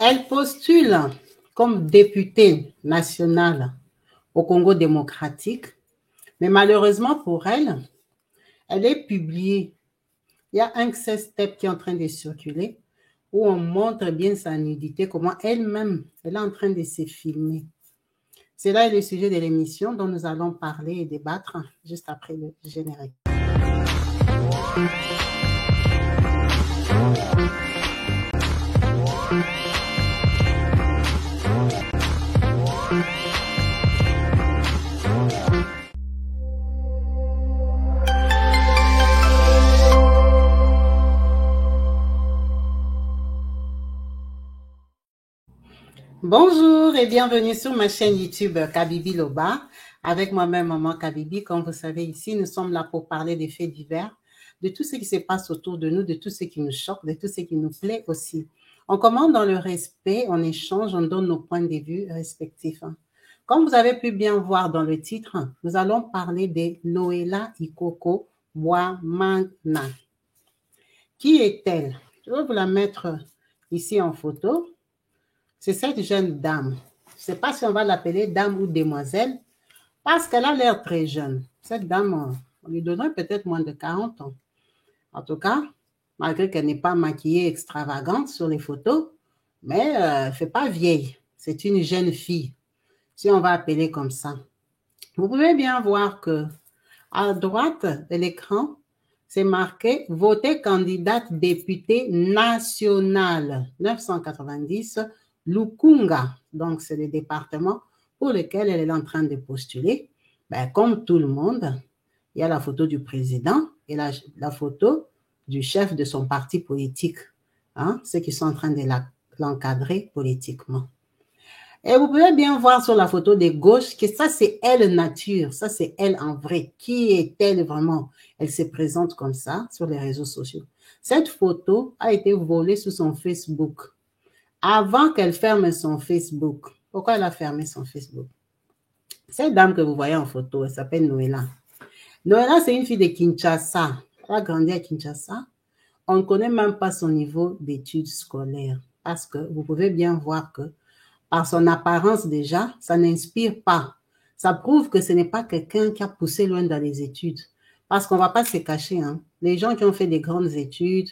Elle postule comme députée nationale au Congo démocratique, mais malheureusement pour elle, elle est publiée. Il y a un step qui est en train de circuler où on montre bien sa nudité, comment elle-même, elle est en train de se filmer. C'est là le sujet de l'émission dont nous allons parler et débattre juste après le générique. Bonjour et bienvenue sur ma chaîne YouTube Kabibi Loba, avec moi-même Maman Kabibi. Comme vous savez ici, nous sommes là pour parler des faits divers, de tout ce qui se passe autour de nous, de tout ce qui nous choque, de tout ce qui nous plaît aussi. On commence dans le respect, on échange, on donne nos points de vue respectifs. Comme vous avez pu bien voir dans le titre, nous allons parler de Noela Ikoko Bwamana. Qui est-elle? Je vais vous la mettre ici en photo. C'est cette jeune dame. Je ne sais pas si on va l'appeler dame ou demoiselle, parce qu'elle a l'air très jeune. Cette dame, on lui donnerait peut-être moins de 40 ans. En tout cas, malgré qu'elle n'est pas maquillée extravagante sur les photos, mais elle ne fait pas vieille. C'est une jeune fille, si on va appeler comme ça. Vous pouvez bien voir que à droite de l'écran, c'est marqué « Voter candidate députée nationale 990 Lukunga ». Donc, c'est le département pour lequel elle est en train de postuler. Ben, comme tout le monde, il y a la photo du président et la photo du chef de son parti politique, ceux qui sont en train de l'encadrer politiquement. Et vous pouvez bien voir sur la photo de gauche que ça, c'est elle nature, ça, c'est elle en vrai. Qui est-elle vraiment? Elle se présente comme ça sur les réseaux sociaux. Cette photo a été volée sur son Facebook avant qu'elle ferme son Facebook. Pourquoi elle a fermé son Facebook? Cette dame que vous voyez en photo, elle s'appelle Noela. Noela, c'est une fille de Kinshasa. Elle a grandi à Kinshasa. On ne connaît même pas son niveau d'études scolaires parce que vous pouvez bien voir que par son apparence déjà, ça n'inspire pas. Ça prouve que ce n'est pas quelqu'un qui a poussé loin dans les études. Parce qu'on ne va pas se cacher. Les gens qui ont fait des grandes études,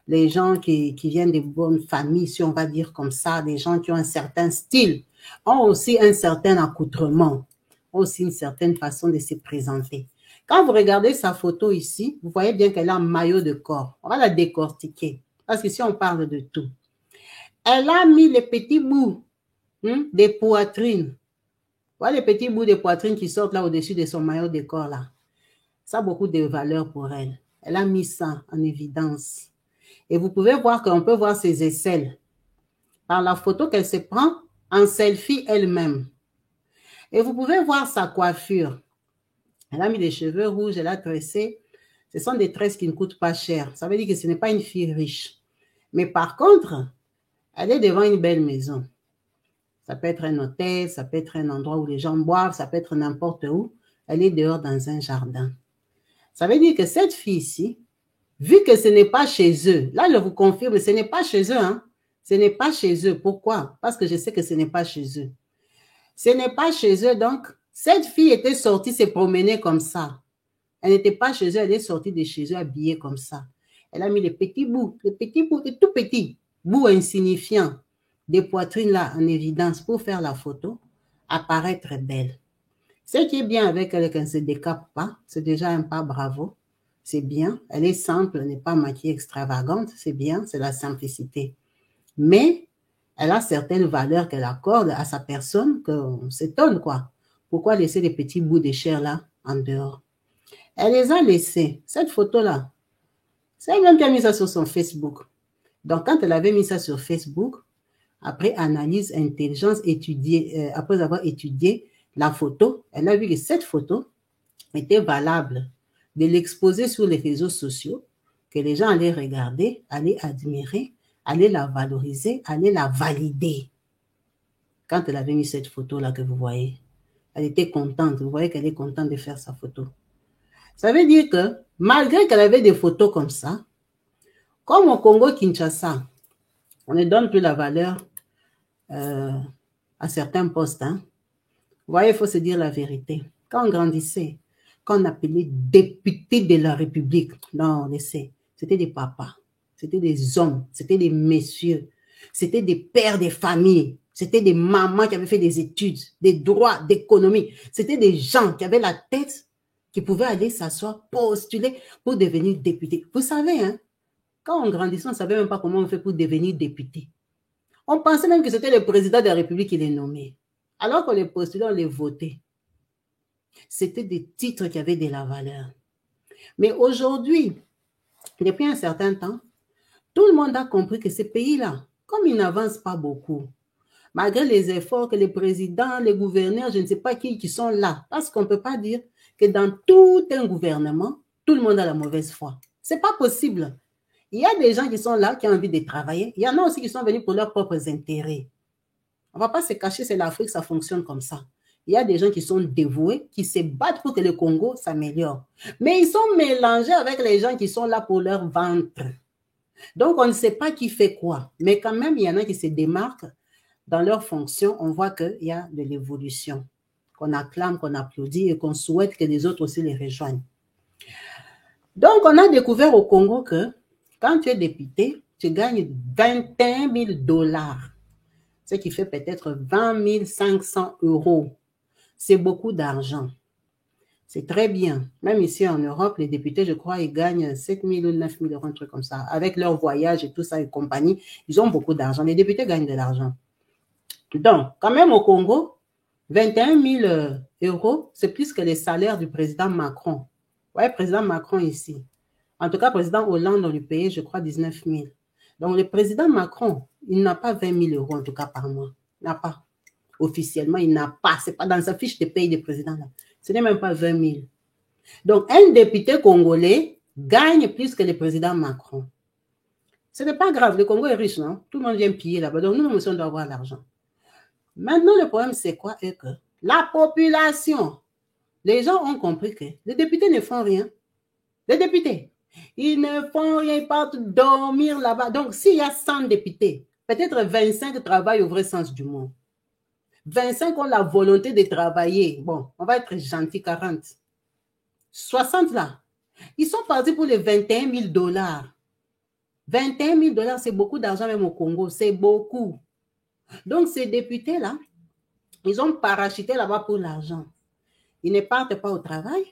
les gens qui viennent de bonnes familles, si on va dire comme ça, des gens qui ont un certain style, ont aussi un certain accoutrement, ont aussi une certaine façon de se présenter. Quand vous regardez sa photo ici, vous voyez bien qu'elle a un maillot de corps. On va la décortiquer, parce que si on parle de tout. Elle a mis les petits bouts des poitrines. Voilà les petits bouts de poitrine qui sortent là au-dessus de son maillot de corps là. Ça a beaucoup de valeur pour elle. Elle a mis ça en évidence. Et vous pouvez voir qu'on peut voir ses aisselles par la photo qu'elle se prend en selfie elle-même. Et vous pouvez voir sa coiffure. Elle a mis des cheveux rouges, elle a tressé. Ce sont des tresses qui ne coûtent pas cher. Ça veut dire que ce n'est pas une fille riche. Mais par contre, elle est devant une belle maison. Ça peut être un hôtel, ça peut être un endroit où les gens boivent, ça peut être n'importe où. Elle est dehors dans un jardin. Ça veut dire que cette fille-ci, vu que ce n'est pas chez eux, là je vous confirme, ce n'est pas chez eux. Ce n'est pas chez eux. Pourquoi? Parce que je sais que ce n'est pas chez eux. Ce n'est pas chez eux, donc cette fille était sortie se promener comme ça. Elle n'était pas chez eux, elle est sortie de chez eux habillée comme ça. Elle a mis les petits bouts, les tout petits bouts insignifiants des poitrines là en évidence pour faire la photo, apparaître belle. Ce qui est bien avec elle, qu'elle ne se décape pas, c'est déjà un pas bravo, c'est bien, elle est simple, elle n'est pas maquillée extravagante, c'est bien, c'est la simplicité. Mais elle a certaines valeurs qu'elle accorde à sa personne qu'on s'étonne quoi. Pourquoi laisser les petits bouts de chair là en dehors? Elle les a laissés, cette photo là, c'est elle-même qui a mis ça sur son Facebook. Donc quand elle avait mis ça sur Facebook, après analyse, intelligence, après avoir étudié la photo, elle a vu que cette photo était valable de l'exposer sur les réseaux sociaux, que les gens allaient regarder, allaient admirer, allaient la valoriser, allaient la valider. Quand elle avait mis cette photo-là que vous voyez, elle était contente. Vous voyez qu'elle est contente de faire sa photo. Ça veut dire que malgré qu'elle avait des photos comme ça, comme au Congo-Kinshasa, on ne donne plus la valeur euh, à certains postes. Hein. Vous voyez, il faut se dire la vérité. Quand on grandissait, quand on appelait députés de la République, non, on laissait, c'était des papas, c'était des hommes, c'était des messieurs, c'était des pères des familles, c'était des mamans qui avaient fait des études, des droits, d'économie. C'était des gens qui avaient la tête, qui pouvaient aller s'asseoir, postuler pour devenir député. Vous savez, hein, quand on grandissait, on ne savait même pas comment on fait pour devenir député. On pensait même que c'était le président de la République qui les nommait. Alors qu'on les postulait, on les votait. C'était des titres qui avaient de la valeur. Mais aujourd'hui, depuis un certain temps, tout le monde a compris que ces pays-là, comme ils n'avancent pas beaucoup, malgré les efforts que les présidents, les gouverneurs, je ne sais pas qui sont là, parce qu'on ne peut pas dire que dans tout un gouvernement, tout le monde a la mauvaise foi. Ce n'est pas possible. Il y a des gens qui sont là, qui ont envie de travailler. Il y en a aussi qui sont venus pour leurs propres intérêts. On ne va pas se cacher, c'est l'Afrique, ça fonctionne comme ça. Il y a des gens qui sont dévoués, qui se battent pour que le Congo s'améliore. Mais ils sont mélangés avec les gens qui sont là pour leur ventre. Donc, on ne sait pas qui fait quoi. Mais quand même, il y en a qui se démarquent dans leur fonction. On voit qu'il y a de l'évolution, qu'on acclame, qu'on applaudit et qu'on souhaite que les autres aussi les rejoignent. Donc, on a découvert au Congo que quand tu es député, tu gagnes 21 000 $. Ce qui fait peut-être 20 500 €. C'est beaucoup d'argent. C'est très bien. Même ici en Europe, les députés, je crois, ils gagnent 7 000 ou 9 000 €, un truc comme ça. Avec leur voyage et tout ça et compagnie, ils ont beaucoup d'argent. Les députés gagnent de l'argent. Donc, quand même au Congo, 21 000 €, c'est plus que les salaires du président Macron. Ouais, président Macron ici. En tout cas, président Hollande, on lui payait, je crois, 19 000. Donc, le président Macron, il n'a pas 20 000 € en tout cas par mois. Il n'a pas. Officiellement, il n'a pas. Ce n'est pas dans sa fiche de paye de président. Là. Ce n'est même pas 20 000. Donc, un député congolais gagne plus que le président Macron. Ce n'est pas grave. Le Congo est riche, non? Tout le monde vient piller là-bas. Donc, nous aussi, on doit avoir l'argent. Maintenant, le problème, c'est quoi? C'est que la population, les gens ont compris que les députés ne font rien. Les députés, ils ne font rien, ils partent dormir là-bas. Donc, s'il y a 100 députés, peut-être 25 travaillent au vrai sens du mot. 25 ont la volonté de travailler. Bon, on va être gentil, 40. 60 là, ils sont partis pour les 21 000 $. 21 000 $, c'est beaucoup d'argent même au Congo, c'est beaucoup. Donc, ces députés-là, ils ont parachuté là-bas pour l'argent. Ils ne partent pas au travail.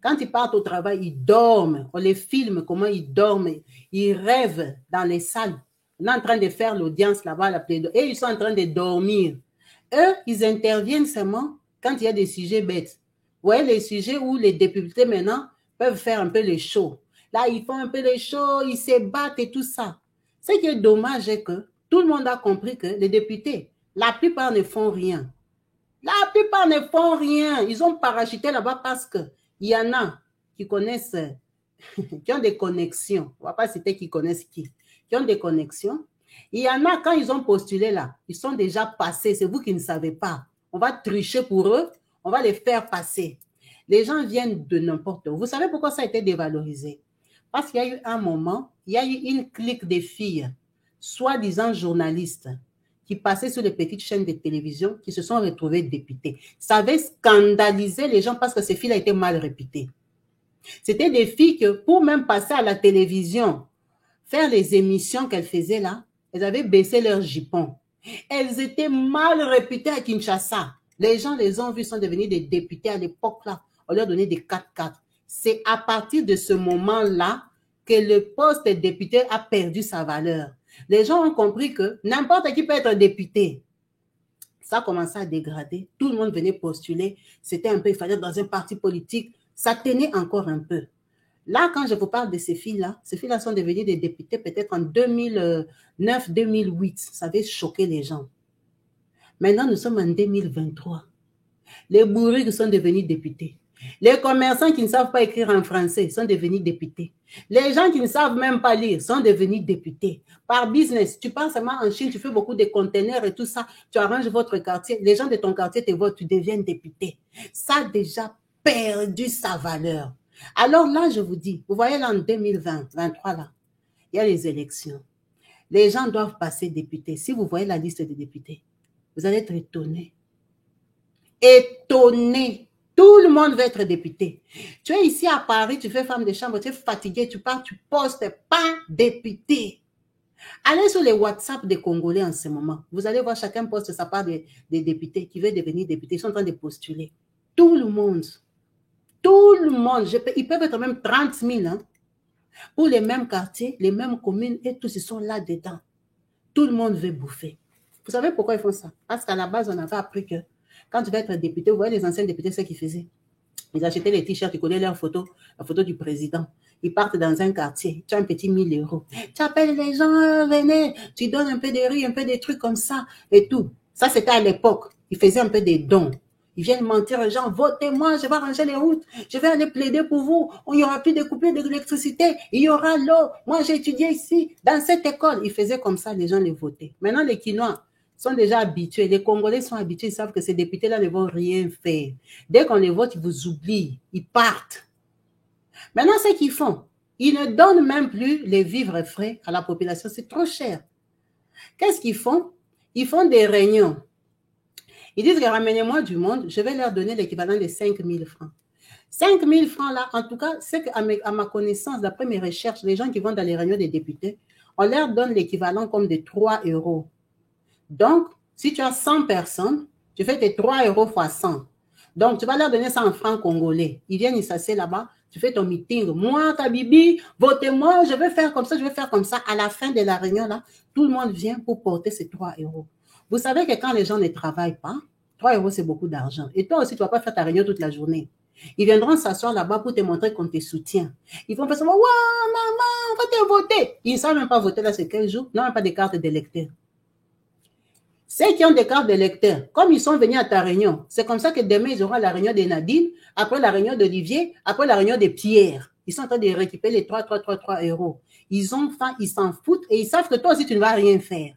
Quand ils partent au travail, ils dorment. On les filme comment ils dorment. Ils rêvent dans les salles. On est en train de faire l'audience là-bas, la plaidoirie, et ils sont en train de dormir. Eux, ils interviennent seulement quand il y a des sujets bêtes. Vous voyez, les sujets où les députés maintenant peuvent faire un peu les shows. Là, ils font un peu les shows, ils se battent et tout ça. Ce qui est dommage est que tout le monde a compris que les députés, la plupart ne font rien. La plupart ne font rien. Ils ont parachuté là-bas parce qu'il y en a qui connaissent, qui ont des connexions. On ne va pas citer qui connaissent qui ont des connexions. Il y en a, quand ils ont postulé là, ils sont déjà passés. C'est vous qui ne savez pas. On va tricher pour eux. On va les faire passer. Les gens viennent de n'importe où. Vous savez pourquoi ça a été dévalorisé? Parce qu'il y a eu un moment, il y a eu une clique de filles, soi-disant journalistes, qui passaient sur les petites chaînes de télévision, qui se sont retrouvées députées. Ça avait scandalisé les gens parce que ces filles étaient mal réputées. C'était des filles que, pour même passer à la télévision, faire les émissions qu'elles faisaient là, elles avaient baissé leurs jupons. Elles étaient mal réputées à Kinshasa. Les gens les ont vues, sont devenus des députés à l'époque là. On leur donnait des 4-4. C'est à partir de ce moment-là que le poste de député a perdu sa valeur. Les gens ont compris que n'importe qui peut être député. Ça a commencé à dégrader. Tout le monde venait postuler. C'était un peu, il fallait dans un parti politique. Ça tenait encore un peu. Là, quand je vous parle de ces filles-là sont devenues des députés peut-être en 2009-2008. Ça avait choqué les gens. Maintenant, nous sommes en 2023. Les bourriques sont devenus députés. Les commerçants qui ne savent pas écrire en français sont devenus députés. Les gens qui ne savent même pas lire sont devenus députés. Par business, tu pars seulement en Chine, tu fais beaucoup de containers et tout ça, tu arranges votre quartier, les gens de ton quartier te votent, tu deviens député. Ça a déjà perdu sa valeur. Alors là, je vous dis, vous voyez là en 2023, là, il y a les élections. Les gens doivent passer députés. Si vous voyez la liste des députés, Vous allez être étonné. Étonné. Tout le monde veut être député. Tu es ici à Paris, tu fais femme de chambre, tu es fatigué, tu pars, tu postes pas député. Allez sur les WhatsApp des Congolais en ce moment. Vous allez voir, chacun poste sa part des députés qui veulent devenir députés. Ils sont en train de postuler. Tout le monde. Tout le monde. Ils peuvent être même 30 000. Hein, pour les mêmes quartiers, les mêmes communes, et tous, ils sont là-dedans. Tout le monde veut bouffer. Vous savez pourquoi ils font ça? Parce qu'à la base, on avait appris que quand tu vas être député, vous voyez les anciens députés, ce qu'ils faisaient. Ils achetaient les t-shirts, ils collaient leur photo, la photo du président. Ils partent dans un quartier, tu as un petit 1000 euros. Tu appelles les gens, venez, tu donnes un peu de riz, un peu de trucs comme ça et tout. Ça, c'était à l'époque. Ils faisaient un peu des dons. Ils viennent mentir aux gens, votez-moi, je vais arranger les routes, je vais aller plaider pour vous, il n'y aura plus de coupures d'électricité, il y aura l'eau, moi j'ai étudié ici, dans cette école. Ils faisaient comme ça, les gens les votaient. Maintenant, les Quinois sont déjà habitués, les Congolais sont habitués, ils savent que ces députés-là ne vont rien faire. Dès qu'on les vote, ils vous oublient, ils partent. Maintenant, ce qu'ils font, ils ne donnent même plus les vivres frais à la population, c'est trop cher. Qu'est-ce qu'ils font? Ils font des réunions. Ils disent que ramenez-moi du monde, je vais leur donner l'équivalent de 5 000 francs. 5 000 francs là, en tout cas, c'est qu'à ma connaissance, d'après mes recherches, les gens qui vont dans les réunions des députés, on leur donne l'équivalent comme de 3 euros. Donc, si tu as 100 personnes, tu fais tes 3 euros fois 100. Donc, tu vas leur donner ça en francs congolais. Ils viennent, ils s'asseyent là-bas, tu fais ton meeting. Moi, Kabibi, votez-moi, je vais faire comme ça, je vais faire comme ça. À la fin de la réunion, là, tout le monde vient pour porter ces 3 euros. Vous savez que quand les gens ne travaillent pas, 3 euros, c'est beaucoup d'argent. Et toi aussi, tu ne vas pas faire ta réunion toute la journée. Ils viendront s'asseoir là-bas pour te montrer qu'on te soutient. Ils vont faire ça, waouh, maman, on va te voter. Ils ne savent même pas voter là, c'est quel jour. Ils n'ont même pas de carte d'électeur. Ceux qui ont des cartes d'électeurs, comme ils sont venus à ta réunion, c'est comme ça que demain, ils auront la réunion de Nadine, après la réunion d'Olivier, après la réunion de Pierre. Ils sont en train de récupérer les 3 euros. Ils ont faim, ils s'en foutent et ils savent que toi aussi, tu ne vas rien faire.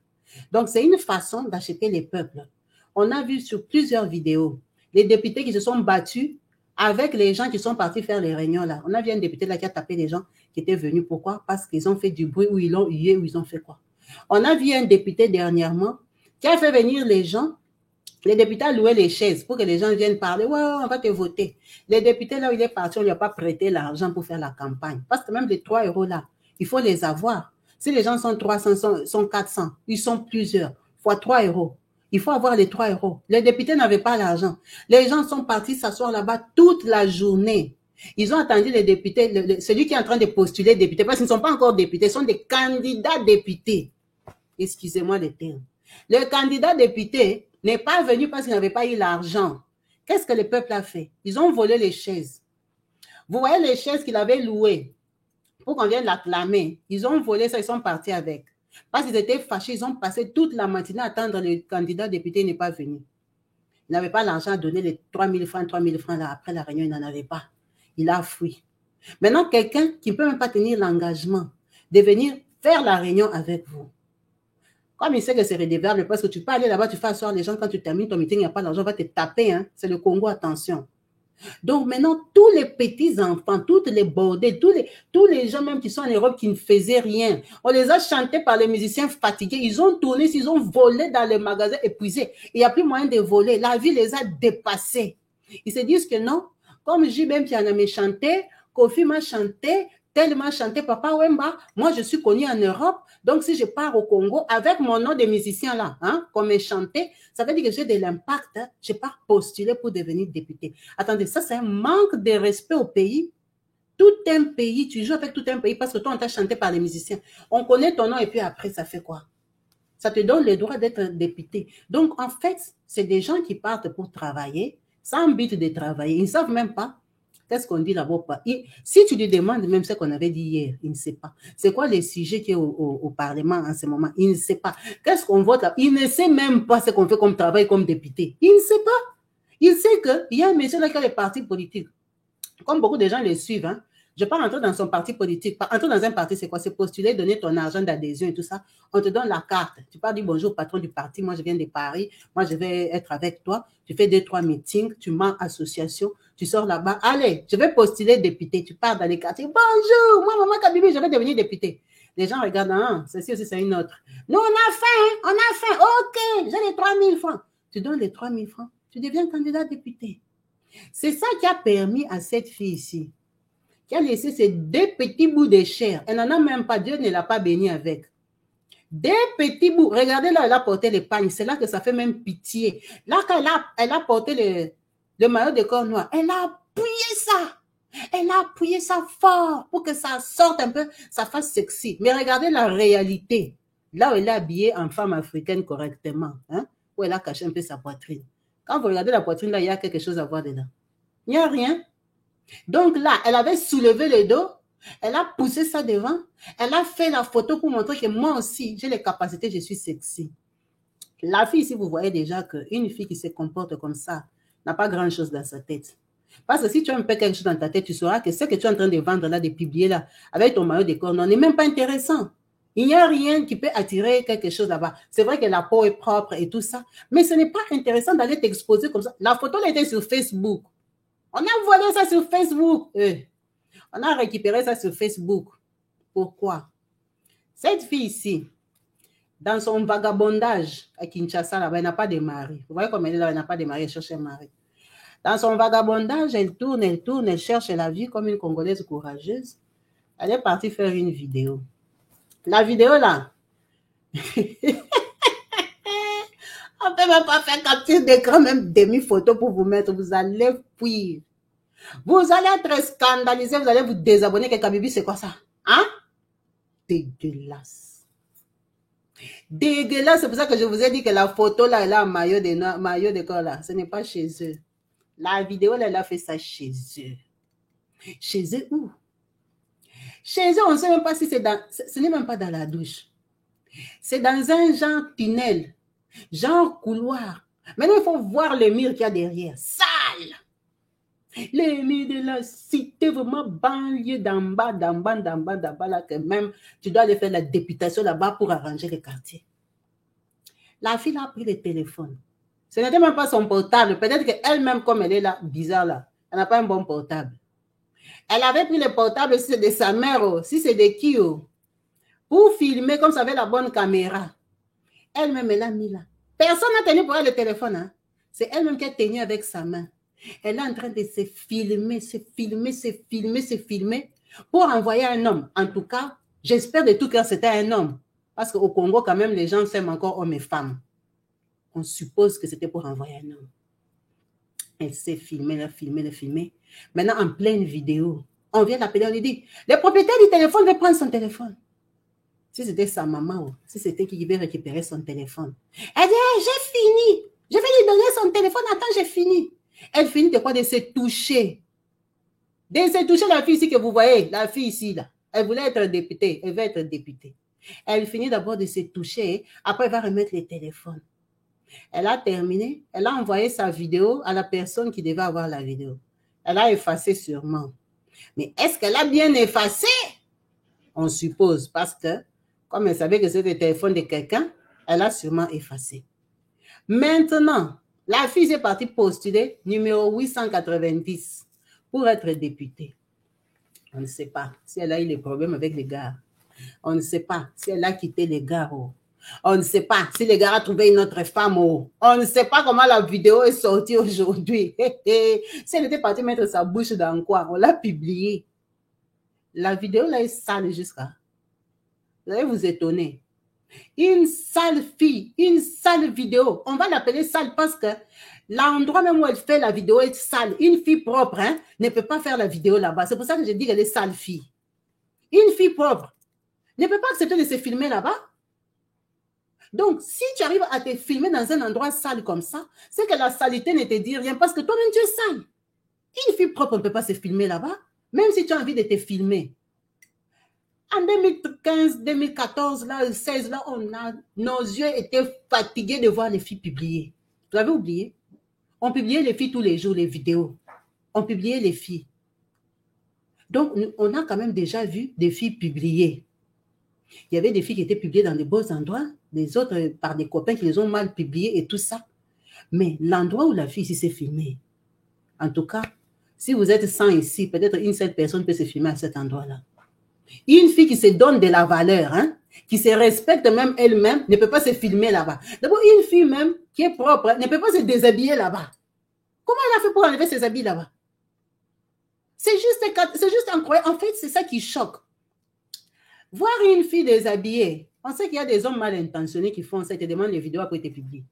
Donc, c'est une façon d'acheter les peuples. On a vu sur plusieurs vidéos les députés qui se sont battus avec les gens qui sont partis faire les réunions là. On a vu un député là qui a tapé les gens qui étaient venus. Pourquoi? Parce qu'ils ont fait du bruit ou ils l'ont hué ou ils ont fait quoi? On a vu un député dernièrement qui a fait venir les gens. Les députés ont loué les chaises pour que les gens viennent parler. Ouais, on va te voter. Les députés là où il est parti, on ne lui a pas prêté l'argent pour faire la campagne. Parce que même les 3 euros là, il faut les avoir. Si les gens sont 300, sont 400, ils sont plusieurs, fois 3 euros. Il faut avoir les 3 euros. Les députés n'avaient pas l'argent. Les gens sont partis s'asseoir là-bas toute la journée. Ils ont attendu les députés, celui qui est en train de postuler député, parce qu'ils ne sont pas encore députés, ils sont des candidats députés. Excusez-moi le terme. Le candidat député n'est pas venu parce qu'il n'avait pas eu l'argent. Qu'est-ce que le peuple a fait? Ils ont volé les chaises. Vous voyez les chaises qu'il avait louées pour qu'on vienne l'acclamer. Ils ont volé ça, ils sont partis avec. Parce qu'ils étaient fâchés, ils ont passé toute la matinée à attendre le candidat député n'est pas venu. Il n'avait pas l'argent à donner les 3 000 francs là, après la réunion, il n'en avait pas. Il a fui. Maintenant, quelqu'un qui ne peut même pas tenir l'engagement de venir faire la réunion avec vous. Comme il sait que c'est redevable, parce que tu peux aller là-bas, tu fais asseoir les gens, quand tu termines ton meeting, il n'y a pas d'argent, on va te taper, hein. C'est le Congo, attention. Donc maintenant, tous les petits enfants, toutes les bordels, tous les gens même qui sont en Europe qui ne faisaient rien, on les a chantés par les musiciens fatigués, ils ont tourné, ils ont volé dans les magasins épuisés. Il n'y a plus moyen de voler, la vie les a dépassés. Ils se disent que non, comme J.B.M. Piana m'a chanté, Kofi m'a chanté, tellement chanté Papa Wemba, moi je suis connu en Europe, donc si je pars au Congo avec mon nom de musicien là, hein, comme chanté, ça veut dire que j'ai de l'impact, hein, je pars postuler pour devenir député. Attendez, ça c'est un manque de respect au pays. Tout un pays, tu joues avec tout un pays parce que toi on t'a chanté par les musiciens. On connaît ton nom et puis après ça fait quoi? Ça te donne le droit d'être député. Donc en fait, c'est des gens qui partent pour travailler, sans but de travailler, ils ne savent même pas. Qu'est-ce qu'on dit là-bas? Si tu lui demandes même ce qu'on avait dit hier, il ne sait pas. C'est quoi les sujets qui est au Parlement en ce moment? Il ne sait pas. Qu'est-ce qu'on vote là? Il ne sait même pas ce qu'on fait comme travail comme député. Il ne sait pas. Il sait qu'il y a un monsieur là qui a les partis politiques. Comme beaucoup de gens les suivent, hein. Je ne vais pas rentrer dans son parti politique. Entrer dans un parti, c'est quoi? C'est postuler, donner ton argent d'adhésion et tout ça. On te donne la carte. Tu peux dire bonjour, patron du parti. Moi, je viens de Paris. Moi, je vais être avec toi. Tu fais 2-3 meetings. Tu mets association. Tu sors là-bas. Allez, je vais postuler député. Tu pars dans les quartiers. Bonjour, moi, maman Kabibi, je vais devenir député. Les gens regardent, ah, ceci aussi, c'est une autre. Nous, on a faim. OK, j'ai les 3 000 francs. tu donnes les 3 000 francs, tu deviens candidat député. C'est ça qui a permis à cette fille ici, qui a laissé ces 2 petits bouts de chair. Elle n'en a même pas, Dieu ne l'a pas béni avec. Des petits bouts. Regardez là, elle a porté les pagnes. C'est là que ça fait même pitié. Là, quand elle a porté le maillot de corps noir, elle a appuyé ça. Elle a appuyé ça fort pour que ça sorte un peu, ça fasse sexy. Mais regardez la réalité. Là où elle est habillée en femme africaine correctement, hein, où elle a caché un peu sa poitrine. Quand vous regardez la poitrine, là, il y a quelque chose à voir dedans. Il n'y a rien. Donc là, elle avait soulevé le dos. Elle a poussé ça devant. Elle a fait la photo pour montrer que moi aussi, j'ai les capacités, je suis sexy. La fille, ici, vous voyez déjà qu'une fille qui se comporte comme ça n'a pas grand-chose dans sa tête. Parce que si tu as un peu quelque chose dans ta tête, tu sauras que ce que tu es en train de vendre là, de publier là, avec ton maillot de corps, non, n'est même pas intéressant. Il n'y a rien qui peut attirer quelque chose là-bas. C'est vrai que la peau est propre et tout ça, mais ce n'est pas intéressant d'aller t'exposer comme ça. La photo, elle était sur Facebook. On a volé ça sur Facebook. On a récupéré ça sur Facebook. Pourquoi? Cette fille ici, dans son vagabondage à Kinshasa, là-bas, elle n'a pas de mari. Vous voyez comme elle est là, elle n'a pas de mari, elle cherche un mari. Dans son vagabondage, elle tourne, elle cherche la vie comme une Congolaise courageuse. Elle est partie faire une vidéo. La vidéo là, on ne peut même pas faire capture d'écran, même demi-photo pour vous mettre. Vous allez fuir. Vous allez être scandalisé, vous allez vous désabonner. Que Kabibi, c'est quoi ça? Hein? Dégueulasse. Dégueulasse, c'est pour ça que je vous ai dit que la photo là, elle a un maillot de corps là. Ce n'est pas chez eux. La vidéo là, elle a fait ça chez eux. Chez eux où? Chez eux, on ne sait même pas si c'est dans... Ce n'est même pas dans la douche. C'est dans un genre tunnel, genre couloir. Maintenant, il faut voir les murs qu'il y a derrière. Sale! Les murs de la cité, vraiment banlieue d'en bas, là, que même tu dois aller faire la députation là-bas pour arranger le quartier. La fille a pris le téléphone. Ce n'était même pas son portable. Peut-être qu'elle-même, comme elle est là, bizarre là, elle n'a pas un bon portable. Elle avait pris le portable, si c'est de sa mère, si c'est de qui, pour filmer comme ça avec la bonne caméra. Elle-même, elle a mis là. Personne n'a tenu pour elle le téléphone. Hein. C'est elle-même qui a tenu avec sa main. Elle est en train de se filmer pour envoyer un homme. En tout cas, j'espère de tout cœur que c'était un homme. Parce qu'au Congo, quand même, les gens s'aiment encore hommes et femmes. On suppose que c'était pour envoyer un homme. Elle s'est filmée, elle a filmé. Maintenant, en pleine vidéo, on vient l'appeler, on lui dit, le propriétaire du téléphone veut prendre son téléphone. Si c'était sa maman, si c'était qui devait récupérer son téléphone. Elle dit, hey, j'ai fini. Je vais lui donner son téléphone. Attends, j'ai fini. Elle finit de quoi? De se toucher. De se toucher la fille ici que vous voyez. La fille ici, là. Elle voulait être députée. Elle veut être députée. Elle finit d'abord de se toucher. Après, elle va remettre le téléphone. Elle a terminé. Elle a envoyé sa vidéo à la personne qui devait avoir la vidéo. Elle a effacé sûrement. Mais est-ce qu'elle a bien effacé? On suppose. Parce que, comme elle savait que c'était le téléphone de quelqu'un, elle a sûrement effacé. Maintenant, la fille est partie postuler numéro 890 pour être députée. On ne sait pas si elle a eu des problèmes avec les gars. On ne sait pas si elle a quitté les gars. On ne sait pas si les gars ont trouvé une autre femme. On ne sait pas comment la vidéo est sortie aujourd'hui. Si elle était partie mettre sa bouche dans quoi? On l'a publiée. La vidéo là est sale jusqu'à... Vous allez vous étonner. Une sale fille, une sale vidéo. On va l'appeler sale parce que l'endroit même où elle fait la vidéo est sale. Une fille propre ne peut pas faire la vidéo là-bas. C'est pour ça que je dis qu'elle est sale fille. Une fille propre ne peut pas accepter de se filmer là-bas. Donc, si tu arrives à te filmer dans un endroit sale comme ça, c'est que la saleté ne te dit rien parce que toi-même tu es sale. Une fille propre ne peut pas se filmer là-bas, même si tu as envie de te filmer. En 2015, 2014, là, 16, là, nos yeux étaient fatigués de voir les filles publier. Vous avez oublié? On publiait les filles tous les jours, les vidéos. On publiait les filles. Donc, on a quand même déjà vu des filles publiées. Il y avait des filles qui étaient publiées dans des beaux endroits, des autres par des copains qui les ont mal publiées et tout ça. Mais l'endroit où la fille ici s'est filmée, en tout cas, si vous êtes 100 ici, peut-être une seule personne peut se filmer à cet endroit-là. Une fille qui se donne de la valeur, qui se respecte même elle-même, ne peut pas se filmer là-bas. D'abord, une fille même qui est propre ne peut pas se déshabiller là-bas. Comment elle a fait pour enlever ses habits là-bas? C'est juste incroyable. En fait, c'est ça qui choque. Voir une fille déshabillée, on sait qu'il y a des hommes mal intentionnés qui font ça et te demandent les vidéos après te publier.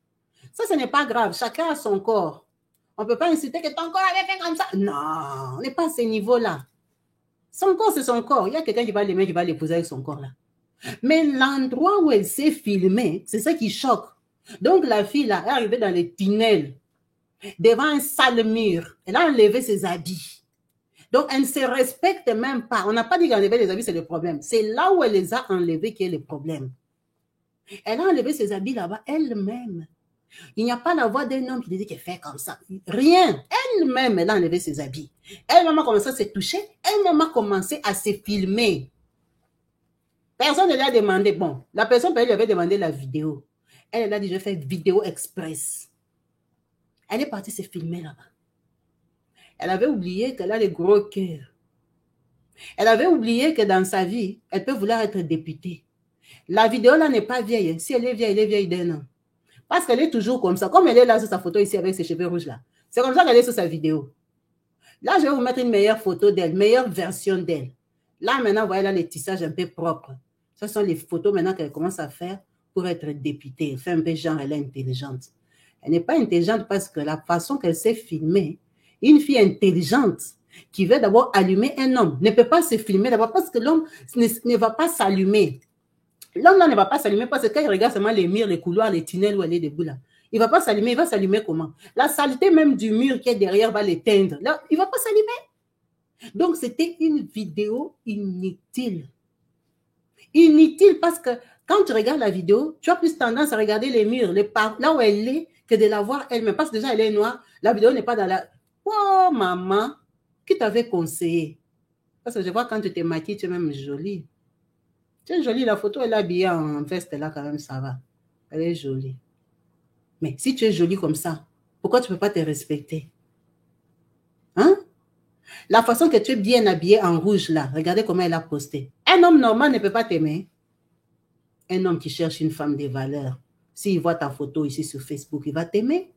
Ça, ce n'est pas grave. Chacun a son corps. On ne peut pas inciter que ton corps avait fait comme ça. Non, on n'est pas à ce niveau-là. Son corps, c'est son corps. Il y a quelqu'un qui va l'aimer, qui va l'épouser avec son corps là. Mais l'endroit où elle s'est filmée, c'est ça qui choque. Donc, la fille là est arrivée dans les tunnels, devant un sale mur. Elle a enlevé ses habits. Donc, elle ne se respecte même pas. On n'a pas dit qu'enlever les habits, c'est le problème. C'est là où elle les a enlevés qui est le problème. Elle a enlevé ses habits là-bas elle-même. Il n'y a pas la voix d'un homme qui dit qu'elle fait comme ça. Rien. Elle-même, elle a enlevé ses habits. Elle-même a commencé à se toucher. Elle-même a commencé à se filmer. Personne ne lui a demandé. Bon, la personne lui avait demandé la vidéo. Elle a dit, je fais vidéo express. Elle est partie se filmer là-bas. Elle avait oublié qu'elle a le gros cœur. Elle avait oublié que dans sa vie, elle peut vouloir être députée. La vidéo là n'est pas vieille. Si elle est vieille d'un an. Parce qu'elle est toujours comme ça. Comme elle est là sur sa photo ici avec ses cheveux rouges là. C'est comme ça qu'elle est sur sa vidéo. Là, je vais vous mettre une meilleure photo d'elle, meilleure version d'elle. Là, maintenant, vous voyez là les tissages un peu propres. Ce sont les photos maintenant qu'elle commence à faire pour être députée. Elle fait un peu genre, elle est intelligente. Elle n'est pas intelligente parce que la façon qu'elle s'est filmée, une fille intelligente qui veut d'abord allumer un homme ne peut pas se filmer d'abord parce que l'homme ne va pas s'allumer. L'homme là ne va pas s'allumer parce que quand il regarde seulement les murs, les couloirs, les tunnels où elle est debout là, il ne va pas s'allumer. Il va s'allumer comment? La saleté même du mur qui est derrière va l'éteindre. Là, il ne va pas s'allumer. Donc, c'était une vidéo inutile. Inutile parce que quand tu regardes la vidéo, tu as plus tendance à regarder les murs, là où elle est, que de la voir elle-même. Parce que déjà, elle est noire. La vidéo n'est pas dans la... Oh, maman, qui t'avait conseillé? Parce que je vois quand tu te maquilles, tu es même jolie. Tu es jolie, la photo, elle est habillée en veste, là, quand même, ça va. Elle est jolie. Mais si tu es jolie comme ça, pourquoi tu ne peux pas te respecter? Hein? La façon que tu es bien habillée en rouge, là, regardez comment elle a posté. Un homme normal ne peut pas t'aimer. Un homme qui cherche une femme de valeur, s'il voit ta photo ici sur Facebook, il va t'aimer.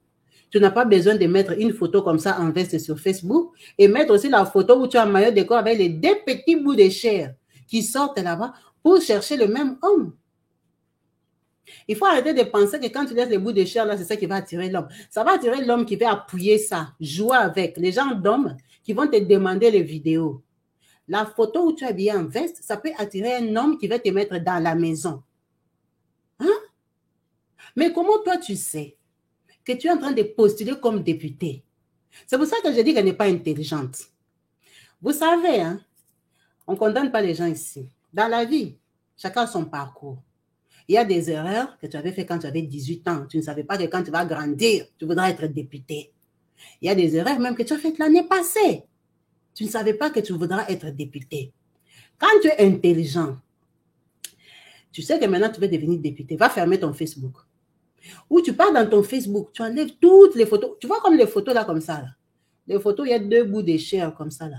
Tu n'as pas besoin de mettre une photo comme ça en veste sur Facebook et mettre aussi la photo où tu as un maillot de corps avec les deux petits bouts de chair qui sortent là-bas pour chercher le même homme. Il faut arrêter de penser que quand tu laisses les bouts de chair là, c'est ça qui va attirer l'homme. Ça va attirer l'homme qui va appuyer ça, jouer avec. Les gens d'hommes qui vont te demander les vidéos. La photo où tu es habillé en veste, ça peut attirer un homme qui va te mettre dans la maison. Hein? Mais comment toi tu sais que tu es en train de postuler comme député? C'est pour ça que je dis qu'elle n'est pas intelligente. Vous savez, hein, on ne condamne pas les gens ici. Dans la vie, chacun a son parcours. Il y a des erreurs que tu avais fait quand tu avais 18 ans. Tu ne savais pas que quand tu vas grandir, tu voudras être député. Il y a des erreurs même que tu as faites l'année passée. Tu ne savais pas que tu voudras être député. Quand tu es intelligent, tu sais que maintenant tu veux devenir député. Va fermer ton Facebook. Ou tu pars dans ton Facebook, tu enlèves toutes les photos. Tu vois comme les photos là, comme ça. Là. Les photos, il y a deux bouts de chair comme ça. Là.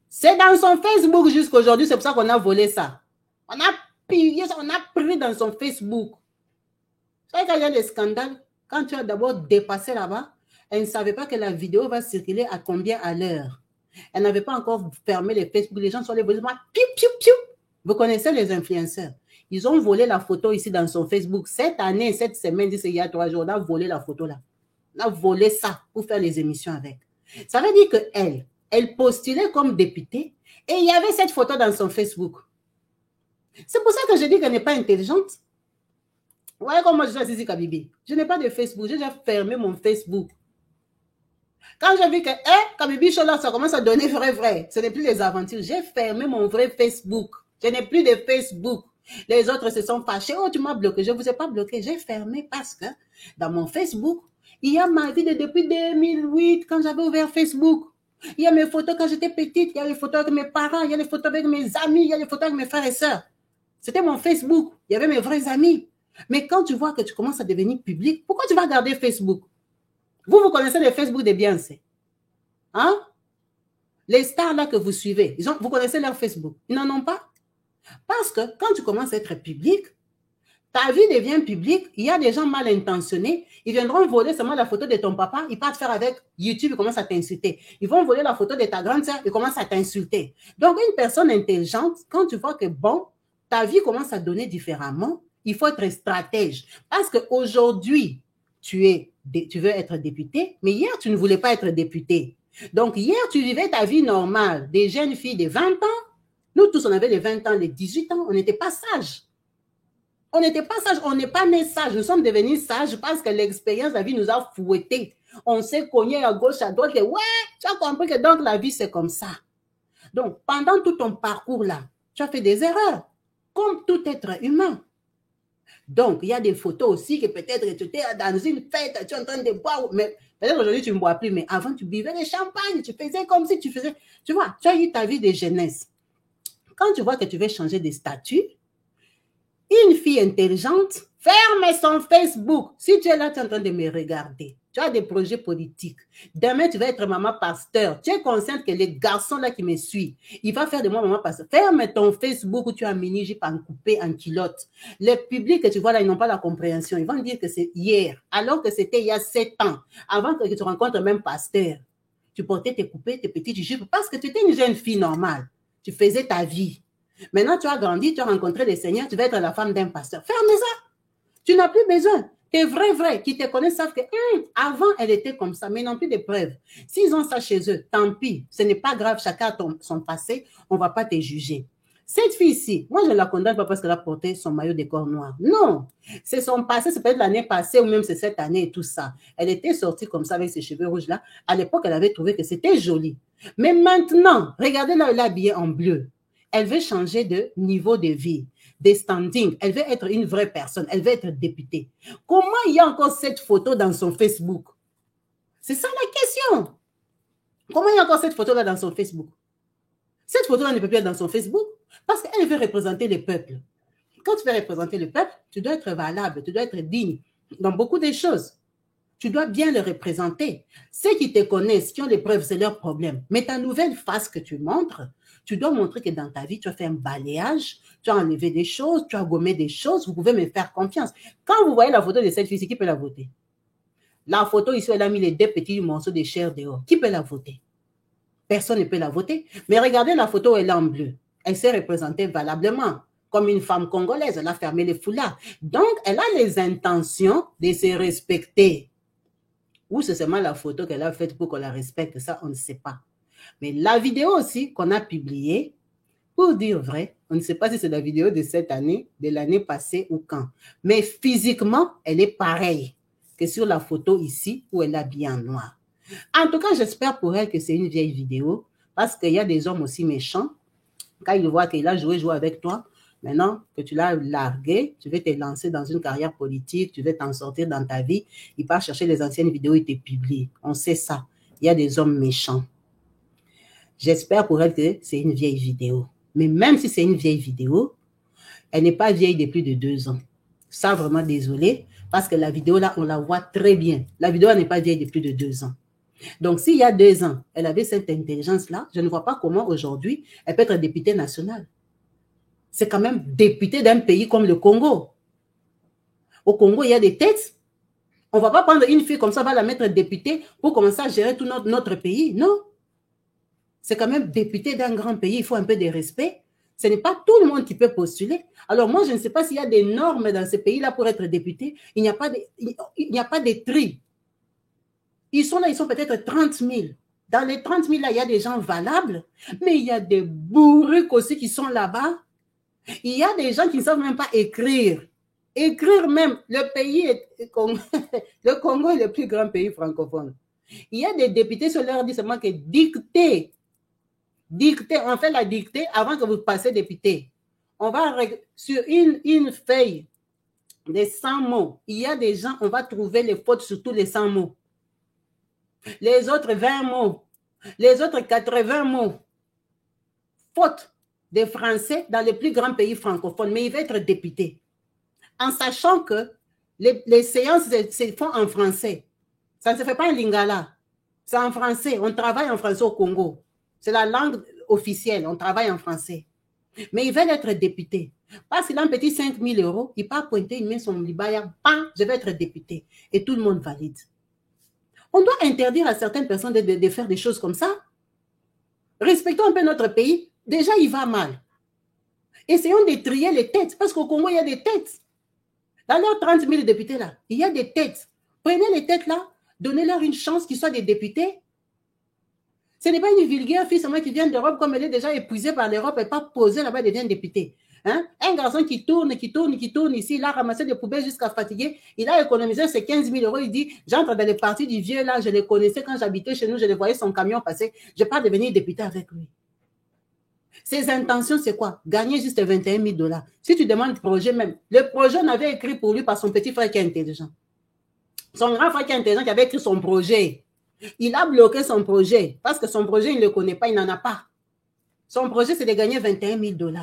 C'est dans son Facebook jusqu'à aujourd'hui. C'est pour ça qu'on a volé ça. On a pillé ça, on a pris dans son Facebook. Vous savez, quand il y a des scandales, quand tu as d'abord dépassé là-bas, elle ne savait pas que la vidéo va circuler à combien à l'heure. Elle n'avait pas encore fermé les Facebook. Les gens sont allés voler. Piou, piou, piou. Vous connaissez les influenceurs. Ils ont volé la photo ici dans son Facebook. Cette année, cette semaine, il y a 3 jours, on a volé la photo là. On a volé ça pour faire les émissions avec. Ça veut dire qu'elle postulait comme députée et il y avait cette photo dans son Facebook. C'est pour ça que je dis qu'elle n'est pas intelligente. Vous voyez comment je suis Zizi Kabibi. Je n'ai pas de Facebook. J'ai déjà fermé mon Facebook. Quand j'ai vu que Kabibi Show là, ça commence à donner vrai. Ce n'est plus les aventures. J'ai fermé mon vrai Facebook. Je n'ai plus de Facebook. Les autres se sont fâchés. Oh, tu m'as bloqué. Je ne vous ai pas bloqué. J'ai fermé parce que dans mon Facebook, il y a ma vie de depuis 2008 quand j'avais ouvert Facebook. Il y a mes photos quand j'étais petite. Il y a les photos avec mes parents. Il y a les photos avec mes amis. Il y a les photos avec mes frères et sœurs. C'était mon Facebook. Il y avait mes vrais amis. Mais quand tu vois que tu commences à devenir public, pourquoi tu vas garder Facebook? Vous connaissez les Facebook des Beyoncé. Hein? Les stars là que vous suivez, vous connaissez leur Facebook. Ils n'en ont pas. Parce que quand tu commences à être public, ta vie devient publique, il y a des gens mal intentionnés, ils viendront voler seulement la photo de ton papa, ils partent faire avec YouTube, ils commencent à t'insulter. Ils vont voler la photo de ta grande sœur, ils commencent à t'insulter. Donc, une personne intelligente, quand tu vois que bon, ta vie commence à donner différemment, il faut être stratège. Parce qu'aujourd'hui, tu veux être député, mais hier, tu ne voulais pas être député. Donc, hier, tu vivais ta vie normale. Des jeunes filles de 20 ans, nous tous, on avait les 20 ans, les 18 ans, on n'était pas sages. On n'était pas sages, on n'est pas nés sages. Nous sommes devenus sages parce que l'expérience de la vie nous a fouettés. On s'est cogné à gauche, à droite. Et ouais, tu as compris que donc la vie, c'est comme ça. Donc, pendant tout ton parcours-là, tu as fait des erreurs, comme tout être humain. Donc, il y a des photos aussi que peut-être tu étais dans une fête, tu es en train de boire, mais peut-être aujourd'hui tu ne bois plus, mais avant tu buvais le champagne, tu faisais comme si tu faisais. Tu vois, tu as eu ta vie de jeunesse. Quand tu vois que tu veux changer de statut, une fille intelligente ferme son Facebook. Si tu es là, tu es en train de me regarder. Tu as des projets politiques. Demain, tu vas être maman pasteur. Tu es consciente que les garçons là qui me suivent, il va faire de moi maman pasteur. Ferme ton Facebook où tu as mini-jupe en coupé, en culotte. Les publics que tu vois là, ils n'ont pas la compréhension. Ils vont dire que c'est hier, alors que c'était il y a 7 ans, avant que tu rencontres même pasteur. Tu portais tes coupés, tes petites jupes, parce que tu étais une jeune fille normale. Tu faisais ta vie. Maintenant, tu as grandi, tu as rencontré le Seigneur, tu vas être la femme d'un pasteur. Ferme ça. Tu n'as plus besoin. Tes vrais qui te connaissent savent que avant, elle était comme ça, mais n'ont plus de preuves. S'ils ont ça chez eux, tant pis. Ce n'est pas grave, chacun a son passé. On ne va pas te juger. Cette fille-ci, moi, je ne la condamne pas parce qu'elle a porté son maillot de corps noir. Non. C'est son passé, c'est peut-être l'année passée ou même c'est cette année et tout ça. Elle était sortie comme ça avec ses cheveux rouges-là. À l'époque, elle avait trouvé que c'était joli. Mais maintenant, regardez là, elle est habillée en bleu. Elle veut changer de niveau de vie, de standing. Elle veut être une vraie personne. Elle veut être députée. Comment il y a encore cette photo dans son Facebook? C'est ça la question. Comment il y a encore cette photo-là dans son Facebook? Cette photo-là ne peut plus être dans son Facebook parce qu'elle veut représenter le peuple. Quand tu veux représenter le peuple, tu dois être valable, tu dois être digne dans beaucoup de choses. Tu dois bien le représenter. Ceux qui te connaissent, qui ont les preuves, c'est leur problème. Mais ta nouvelle face que tu montres, tu dois montrer que dans ta vie, tu as fait un balayage, tu as enlevé des choses, tu as gommé des choses, vous pouvez me faire confiance. Quand vous voyez la photo de cette fille, qui peut la voter? La photo ici, elle a mis les 2 petits morceaux de chair dehors. Qui peut la voter? Personne ne peut la voter. Mais regardez la photo, elle est en bleu. Elle s'est représentée valablement comme une femme congolaise. Elle a fermé les foulards. Donc, elle a les intentions de se respecter. Ou c'est seulement la photo qu'elle a faite pour qu'on la respecte, ça, on ne sait pas. Mais la vidéo aussi qu'on a publiée, pour dire vrai, on ne sait pas si c'est la vidéo de cette année, de l'année passée ou quand. Mais physiquement, elle est pareille que sur la photo ici où elle est habillée en noir. En tout cas, j'espère pour elle que c'est une vieille vidéo parce qu'il y a des hommes aussi méchants. Quand ils voient qu'il a joué avec toi, maintenant que tu l'as largué, tu veux te lancer dans une carrière politique, tu veux t'en sortir dans ta vie, il part chercher les anciennes vidéos et te publie. On sait ça. Il y a des hommes méchants. J'espère pour elle que c'est une vieille vidéo. Mais même si c'est une vieille vidéo, elle n'est pas vieille de plus de 2 ans. Ça, vraiment désolé, parce que la vidéo là, on la voit très bien. La vidéo n'est pas vieille de plus de 2 ans. Donc, s'il y a 2 ans, elle avait cette intelligence-là, je ne vois pas comment aujourd'hui, elle peut être députée nationale. C'est quand même députée d'un pays comme le Congo. Au Congo, il y a des têtes. On ne va pas prendre une fille comme ça, on va la mettre députée pour commencer à gérer tout notre pays. Non. C'est quand même députée d'un grand pays, il faut un peu de respect. Ce n'est pas tout le monde qui peut postuler. Alors moi, je ne sais pas s'il y a des normes dans ce pays-là pour être député. Il n'y a pas de tri. Ils sont là, ils sont peut-être 30 000. Dans les 30 000, là, il y a des gens valables, mais il y a des bourriques aussi qui sont là-bas. Il y a des gens qui ne savent même pas écrire. Écrire même, le pays, le Congo est le plus grand pays francophone. Il y a des députés, sur leur dit seulement que dicter, on fait la dictée avant que vous passiez député. On va, sur une feuille de 100 mots, il y a des gens, on va trouver les fautes sur tous les 100 mots. Les autres 20 mots, les autres 80 mots. Faute de français dans les plus grands pays francophones, mais il va être député. En sachant que les séances se font en français. Ça ne se fait pas en lingala. C'est en français. On travaille en français au Congo. C'est la langue officielle. On travaille en français. Mais ils veulent être députés. Parce qu'il a un petit 5 000 euros, il part pointer, il met son libaya, bam, je vais être député. Et tout le monde valide. On doit interdire à certaines personnes de faire des choses comme ça. Respectons un peu notre pays. Déjà, il va mal. Essayons de trier les têtes, parce qu'au Congo, il y a des têtes. Dans leurs 30 000 députés là, il y a des têtes. Prenez les têtes là, donnez-leur une chance qu'ils soient des députés. Ce n'est pas une vulgaire fille seulement qui vient d'Europe, comme elle est déjà épuisée par l'Europe et pas posée là-bas, elle devient députée. Hein? Un garçon qui tourne ici, il a ramassé des poubelles jusqu'à fatiguer, il a économisé ses 15 000 euros, il dit, j'entre dans les parties du vieux là, je les connaissais quand j'habitais chez nous, je les voyais son camion passer, je ne vais pas devenir député avec lui. Ses intentions, c'est quoi? Gagner juste 21 000 $. Si tu demandes le projet même, le projet on avait écrit pour lui par son petit frère qui est intelligent. Son grand frère qui est intelligent qui avait écrit son projet. Il a bloqué son projet parce que son projet, il ne le connaît pas, il n'en a pas. Son projet, c'est de gagner 21 000 $.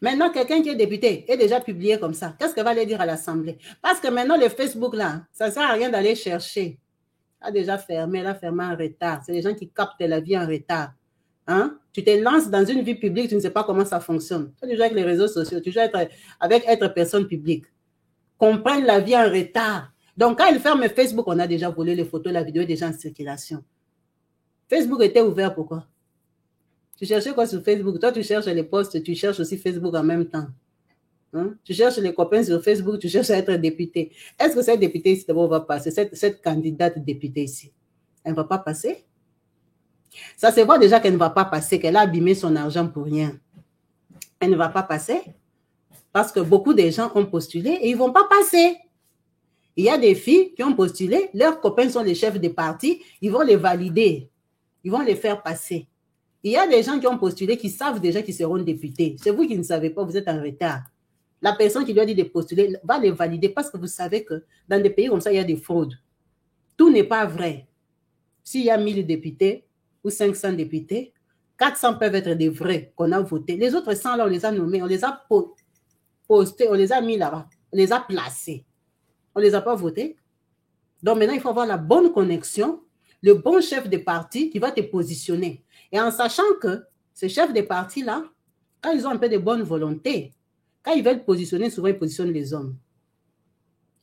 Maintenant, quelqu'un qui est député est déjà publié comme ça. Qu'est-ce qu'elle va aller dire à l'Assemblée? Parce que maintenant, le Facebook, là, ça ne sert à rien d'aller chercher. A déjà fermé, elle a fermé en retard. C'est les gens qui captent la vie en retard. Hein? Tu te lances dans une vie publique, tu ne sais pas comment ça fonctionne. Tu joues avec les réseaux sociaux, tu joues avec être personne publique. Comprendre la vie en retard. Donc, quand il ferme Facebook, on a déjà volé les photos, la vidéo est déjà en circulation. Facebook était ouvert, pourquoi? Tu cherchais quoi sur Facebook? Toi, tu cherches les posts, tu cherches aussi Facebook en même temps. Hein? Tu cherches les copains sur Facebook, tu cherches à être député. Est-ce que cette députée ici d'abord va passer? Cette candidate députée ici, elle ne va pas passer? Ça se voit déjà qu'elle ne va pas passer, qu'elle a abîmé son argent pour rien. Elle ne va pas passer parce que beaucoup de gens ont postulé et ils ne vont pas passer. Il y a des filles qui ont postulé, leurs copains sont les chefs des partis, ils vont les valider, ils vont les faire passer. Il y a des gens qui ont postulé qui savent déjà qu'ils seront députés. C'est vous qui ne savez pas, vous êtes en retard. La personne qui lui a dit de postuler va les valider parce que vous savez que dans des pays comme ça, il y a des fraudes. Tout n'est pas vrai. S'il y a 1000 députés ou 500 députés, 400 peuvent être des vrais qu'on a votés. Les autres 100 là, on les a nommés, on les a postés, on les a mis là-bas, on les a placés. On ne les a pas votés. Donc maintenant, il faut avoir la bonne connexion, le bon chef de parti qui va te positionner. Et en sachant que ces chefs de parti-là, quand ils ont un peu de bonne volonté, quand ils veulent positionner, souvent ils positionnent les hommes.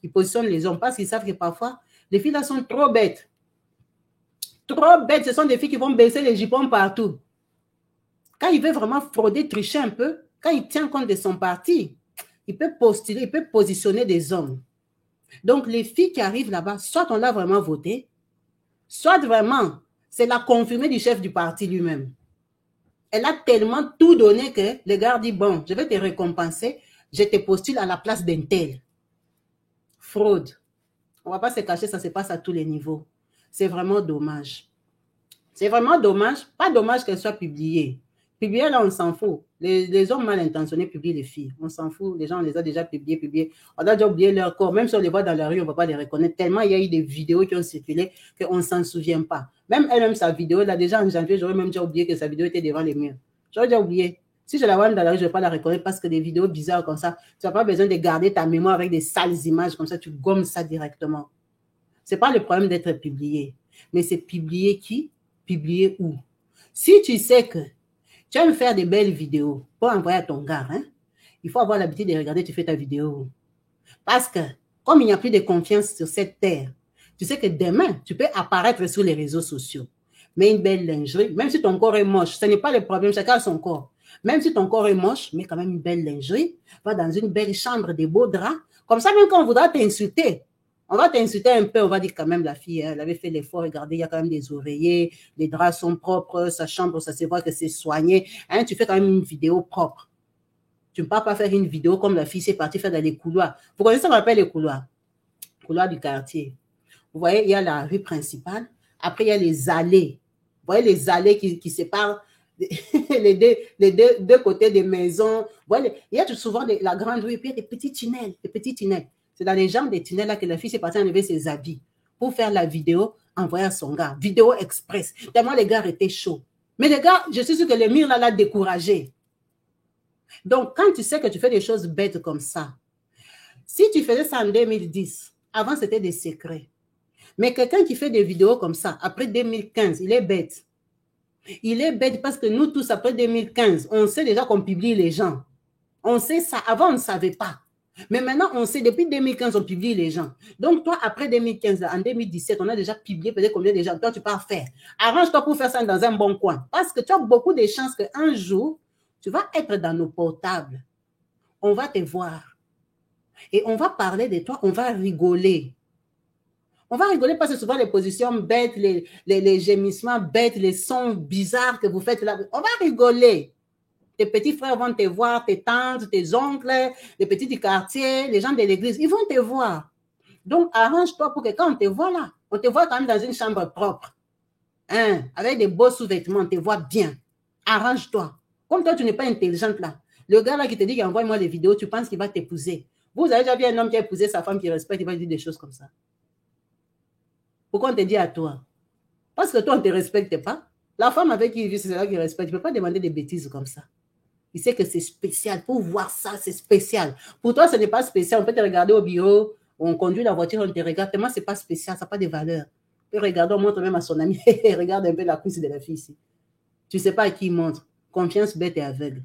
Ils positionnent les hommes parce qu'ils savent que parfois, les filles là sont trop bêtes. Trop bêtes, ce sont des filles qui vont baisser les jupons partout. Quand il veut vraiment frauder, tricher un peu, quand il tient compte de son parti, il peut postuler, il peut positionner des hommes. Donc, les filles qui arrivent là-bas, soit on l'a vraiment voté, soit vraiment, c'est la confirmée du chef du parti lui-même. Elle a tellement tout donné que le gars dit, bon, je vais te récompenser, je te postule à la place d'un tel. Fraude. On ne va pas se cacher, ça se passe à tous les niveaux. C'est vraiment dommage. C'est vraiment dommage. Pas dommage qu'elle soit publiée. Publiée, là, on s'en fout. Les hommes mal intentionnés publient les filles. On s'en fout. Les gens, on les a déjà publiées. On a déjà oublié leur corps. Même si on les voit dans la rue, on ne va pas les reconnaître. Tellement il y a eu des vidéos qui ont circulé qu'on ne s'en souvient pas. Même elle-même, sa vidéo, là, déjà en janvier, j'aurais même déjà oublié que sa vidéo était devant les murs. J'aurais déjà oublié. Si je la vois dans la rue, je ne vais pas la reconnaître parce que des vidéos bizarres comme ça, tu n'as pas besoin de garder ta mémoire avec des sales images comme ça, tu gommes ça directement. Ce n'est pas le problème d'être publié. Mais c'est publié qui? Publié où? Si tu sais que tu aimes faire des belles vidéos pour envoyer à ton gars, hein, il faut avoir l'habitude de regarder, tu fais ta vidéo. Parce que, comme il n'y a plus de confiance sur cette terre, tu sais que demain, tu peux apparaître sur les réseaux sociaux. Mais une belle lingerie, même si ton corps est moche, ce n'est pas le problème, chacun a son corps. Même si ton corps est moche, mais quand même une belle lingerie, va dans une belle chambre, des beaux draps. Comme ça, même quand on voudra t'insulter, on va t'insulter un peu, on va dire quand même la fille, elle avait fait l'effort, regardez, il y a quand même des oreillers, les draps sont propres, sa chambre, ça se voit que c'est soigné. Hein, tu fais quand même une vidéo propre. Tu ne peux pas faire une vidéo comme la fille s'est partie faire dans les couloirs. Vous connaissez ce qu'on appelle les couloirs? Couloirs du quartier. Vous voyez, il y a la rue principale. Après, il y a les allées. Vous voyez les allées qui séparent les deux côtés des maisons. Vous voyez, il y a souvent la grande rue et puis il y a des petits tunnels, des petits tunnels. C'est dans les jambes des tunnels là que la fille s'est partie enlever ses habits pour faire la vidéo, envoyer à son gars. Vidéo express. Tellement les gars étaient chauds. Mais les gars, je suis sûre que le mur là l'a découragé. Donc, quand tu sais que tu fais des choses bêtes comme ça, si tu faisais ça en 2010, avant c'était des secrets. Mais quelqu'un qui fait des vidéos comme ça, après 2015, il est bête. Il est bête parce que nous tous, après 2015, on sait déjà qu'on publie les gens. On sait ça. Avant, on ne savait pas. Mais maintenant, on sait, depuis 2015, on publie les gens. Donc, toi, après 2015, en 2017, on a déjà publié peut-être combien de gens. Toi, tu pars faire. Arrange-toi pour faire ça dans un bon coin. Parce que tu as beaucoup de chances qu'un jour, tu vas être dans nos portables. On va te voir. Et on va parler de toi, on va rigoler. On va rigoler parce que souvent les positions bêtes, les gémissements bêtes, les sons bizarres que vous faites là, on va rigoler. Tes petits frères vont te voir, tes tantes, tes oncles, les petits du quartier, les gens de l'église, ils vont te voir. Donc, arrange-toi pour que quand on te voit là, on te voit quand même dans une chambre propre, hein, avec des beaux sous-vêtements, on te voit bien. Arrange-toi. Comme toi, tu n'es pas intelligente là. Le gars là qui te dit envoie-moi les vidéos, tu penses qu'il va t'épouser. Vous avez déjà vu un homme qui a épousé sa femme qui respecte, il va dire des choses comme ça. Pourquoi on te dit à toi? Parce que toi, on ne te respecte pas. La femme avec qui il vit, c'est celle qui respecte. Tu ne peux pas demander des bêtises comme ça. Il sait que c'est spécial. Pour voir ça, c'est spécial. Pour toi, ce n'est pas spécial. On peut te regarder au bureau, on conduit la voiture, on te regarde. Tellement, ce n'est pas spécial, ça n'a pas de valeur. Tu regardes, on montre même à son ami. Regarde un peu la cuisse de la fille ici. Tu ne sais pas à qui il montre. Confiance bête et aveugle.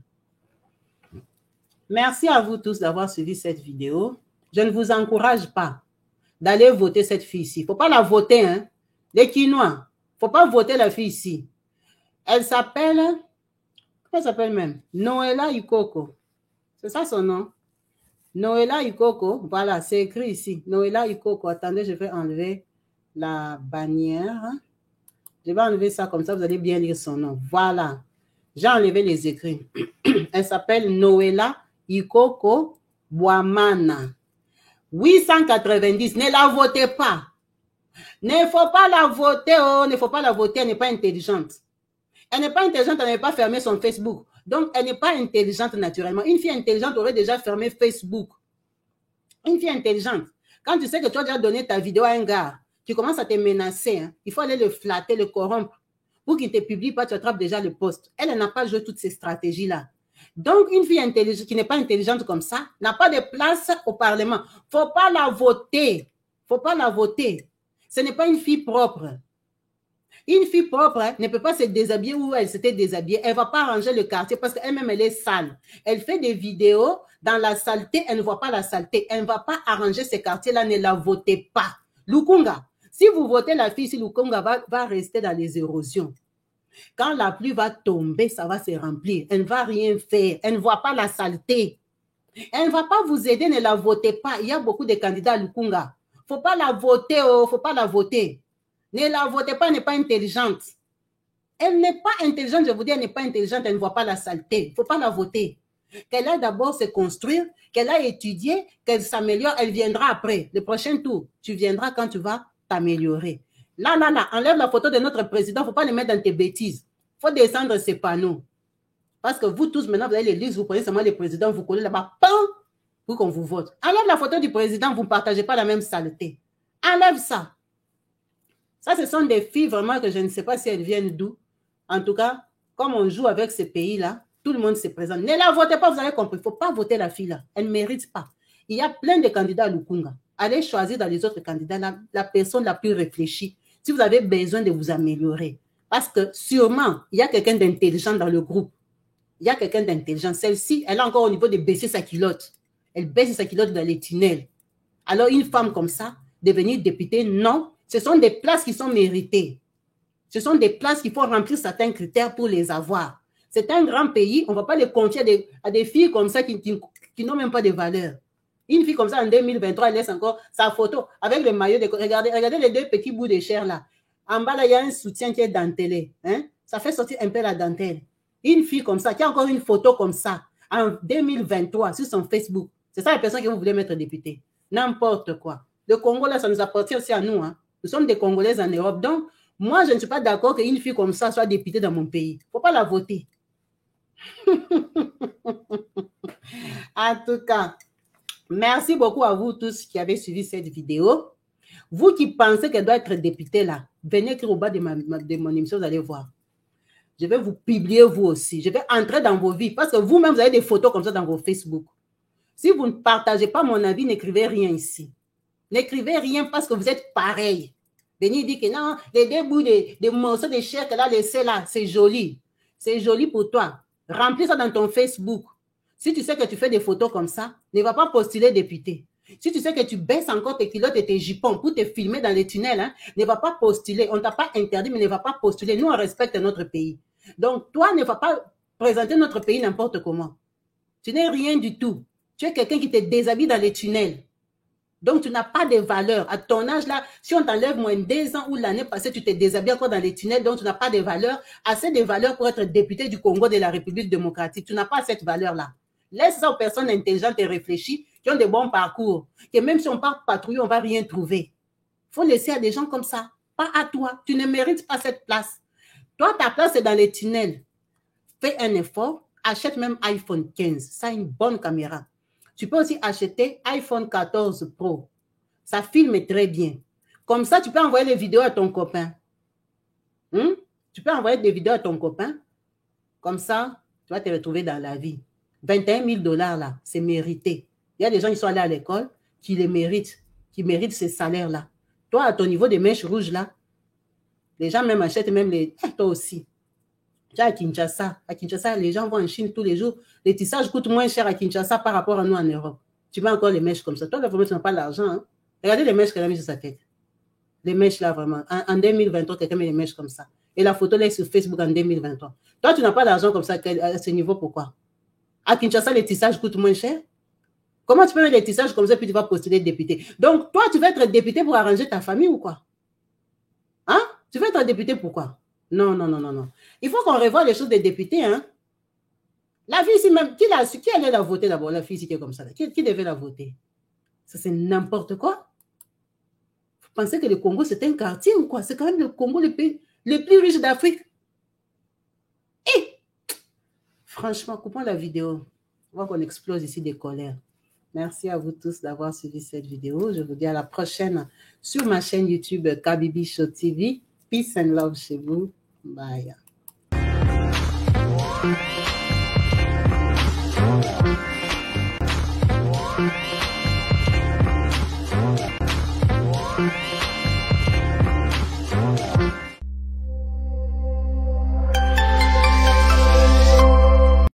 Merci à vous tous d'avoir suivi cette vidéo. Je ne vous encourage pas d'aller voter cette fille-ci. Il ne faut pas la voter, hein. Les Quinois, il ne faut pas voter la fille ici. Elle s'appelle, comment elle s'appelle même? Noëlla Ikoko. C'est ça son nom? Noëlla Ikoko. Voilà, c'est écrit ici. Noëlla Ikoko. Attendez, je vais enlever la bannière. Je vais enlever ça comme ça, vous allez bien lire son nom. Voilà. J'ai enlevé les écrits. Elle s'appelle Noëlla Ikoko Boamana. 890. Ne la votez pas. Ne faut pas la voter. Oh, ne faut pas la voter. Elle n'est pas intelligente. Elle n'est pas intelligente. Elle n'avait pas fermé son Facebook. Donc, elle n'est pas intelligente naturellement. Une fille intelligente aurait déjà fermé Facebook. Une fille intelligente. Quand tu sais que tu as déjà donné ta vidéo à un gars, tu commences à te menacer. Hein. Il faut aller le flatter, le corrompre. Pour qu'il ne te publie pas, tu attrapes déjà le poste. Elle n'a pas joué toutes ces stratégies-là. Donc, une fille intelligente, qui n'est pas intelligente comme ça, n'a pas de place au Parlement. Il ne faut pas la voter. Il ne faut pas la voter. Ce n'est pas une fille propre. Une fille propre hein, ne peut pas se déshabiller où elle s'était déshabillée. Elle ne va pas ranger le quartier parce qu'elle-même, elle est sale. Elle fait des vidéos dans la saleté. Elle ne voit pas la saleté. Elle ne va pas arranger ce quartier-là. Ne la votez pas. Lukunga, si vous votez la fille, si Lukunga va rester dans les érosions. Quand la pluie va tomber, ça va se remplir. Elle ne va rien faire. Elle ne voit pas la saleté. Elle ne va pas vous aider, ne la votez pas. Il y a beaucoup de candidats à Lukunga. Il ne faut pas la voter, oh, il ne faut pas la voter. Ne la votez pas, elle n'est pas intelligente. Elle n'est pas intelligente, je vous dis, elle n'est pas intelligente, elle ne voit pas la saleté. Il ne faut pas la voter. Qu'elle aille d'abord se construire, qu'elle aille étudier, qu'elle s'améliore, elle viendra après. Le prochain tour, tu viendras quand tu vas t'améliorer. Là, enlève la photo de notre président, il ne faut pas le mettre dans tes bêtises. Il faut descendre ces panneaux. Parce que vous tous, maintenant, vous allez les lire, vous prenez seulement les présidents, vous collez là-bas, pour qu'on vous vote. Enlève la photo du président, vous ne partagez pas la même saleté. Enlève ça. Ça, ce sont des filles vraiment que je ne sais pas si elles viennent d'où. En tout cas, comme on joue avec ces pays-là, tout le monde se présente. Ne la votez pas, vous avez compris. Il ne faut pas voter la fille-là. Elle ne mérite pas. Il y a plein de candidats à Lukunga. Allez choisir dans les autres candidats la personne la plus réfléchie. Si vous avez besoin de vous améliorer. Parce que sûrement, il y a quelqu'un d'intelligent dans le groupe. Il y a quelqu'un d'intelligent. Celle-ci, elle a encore au niveau de baisser sa culotte. Elle baisse sa culotte dans les tunnels. Alors, une femme comme ça, devenir députée, non. Ce sont des places qui sont méritées. Ce sont des places qu'il faut remplir certains critères pour les avoir. C'est un grand pays, on ne va pas les confier à des filles comme ça qui n'ont même pas de valeur. Une fille comme ça en 2023, elle laisse encore sa photo avec le maillot. Regardez les deux petits bouts de chair là. En bas, là, il y a un soutien qui est dentelé. Hein? Ça fait sortir un peu la dentelle. Une fille comme ça, qui a encore une photo comme ça, en 2023, sur son Facebook. C'est ça la personne que vous voulez mettre députée. N'importe quoi. Le Congo, là, ça nous appartient aussi à nous. Hein? Nous sommes des Congolais en Europe. Donc, moi, je ne suis pas d'accord qu'une fille comme ça soit députée dans mon pays. Il ne faut pas la voter. En tout cas, merci beaucoup à vous tous qui avez suivi cette vidéo. Vous qui pensez qu'elle doit être députée là, venez écrire au bas de mon émission, vous allez voir. Je vais vous publier vous aussi. Je vais entrer dans vos vies parce que vous-même, vous avez des photos comme ça dans vos Facebook. Si vous ne partagez pas mon avis, n'écrivez rien ici. N'écrivez rien parce que vous êtes pareil. Venir dire que non, les deux bouts de morceaux de chair qu'elle a laissé là, c'est joli. C'est joli pour toi. Remplis ça dans ton Facebook. Si tu sais que tu fais des photos comme ça, ne va pas postuler député. Si tu sais que tu baisses encore tes culottes et tes jupons pour te filmer dans les tunnels, hein, ne va pas postuler. On ne t'a pas interdit, mais ne va pas postuler. Nous, on respecte notre pays. Donc, toi, ne va pas présenter notre pays n'importe comment. Tu n'es rien du tout. Tu es quelqu'un qui te déshabille dans les tunnels. Donc, tu n'as pas de valeur. À ton âge là, si on t'enlève moins de 2 ans ou l'année passée, tu te déshabilles encore dans les tunnels, donc tu n'as pas de valeur, assez de valeur pour être député du Congo de la République démocratique. Tu n'as pas cette valeur-là. Laisse ça aux personnes intelligentes et réfléchies qui ont de bons parcours. Que même si on part patrouiller, on ne va rien trouver. Il faut laisser à des gens comme ça. Pas à toi. Tu ne mérites pas cette place. Toi, ta place est dans les tunnels. Fais un effort. Achète même iPhone 15. Ça a une bonne caméra. Tu peux aussi acheter iPhone 14 Pro. Ça filme très bien. Comme ça, tu peux envoyer les vidéos à ton copain. Tu peux envoyer des vidéos à ton copain. Comme ça, tu vas te retrouver dans la vie. 21 000 $ là, c'est mérité. Il y a des gens qui sont allés à l'école, qui les méritent, qui méritent ces salaires-là. Toi, à ton niveau de mèches rouges là, les gens même achètent même les... Toi aussi. Tu es à Kinshasa. À Kinshasa, les gens vont en Chine tous les jours. Les tissages coûtent moins cher à Kinshasa par rapport à nous en Europe. Tu mets encore les mèches comme ça. Toi, vraiment, tu n'as pas l'argent. Hein? Regardez les mèches qu'elle a mis sur sa tête. Les mèches là, vraiment. En 2023, quelqu'un met les mèches comme ça. Et la photo là est sur Facebook en 2023. Toi, tu n'as pas d'argent comme ça à ce niveau. Pourquoi? À Kinshasa, les tissages coûtent moins cher. Comment tu peux mettre les tissages comme ça puis tu vas postuler député? Donc, toi, tu veux être député pour arranger ta famille ou quoi? Hein? Tu veux être député pourquoi? Non, non, non, non, non. Il faut qu'on revoie les choses des députés, hein. La fille ici même, qui allait la voter d'abord, la fille ici qui est comme ça, qui devait la voter? Ça, c'est n'importe quoi. Vous pensez que le Congo, c'est un quartier ou quoi? C'est quand même le Congo le plus riche d'Afrique. Et, franchement, coupons la vidéo. On voit qu'on explose ici des colères. Merci à vous tous d'avoir suivi cette vidéo. Je vous dis à la prochaine sur ma chaîne YouTube Kabibi Show TV. Peace and love chez vous. Bye.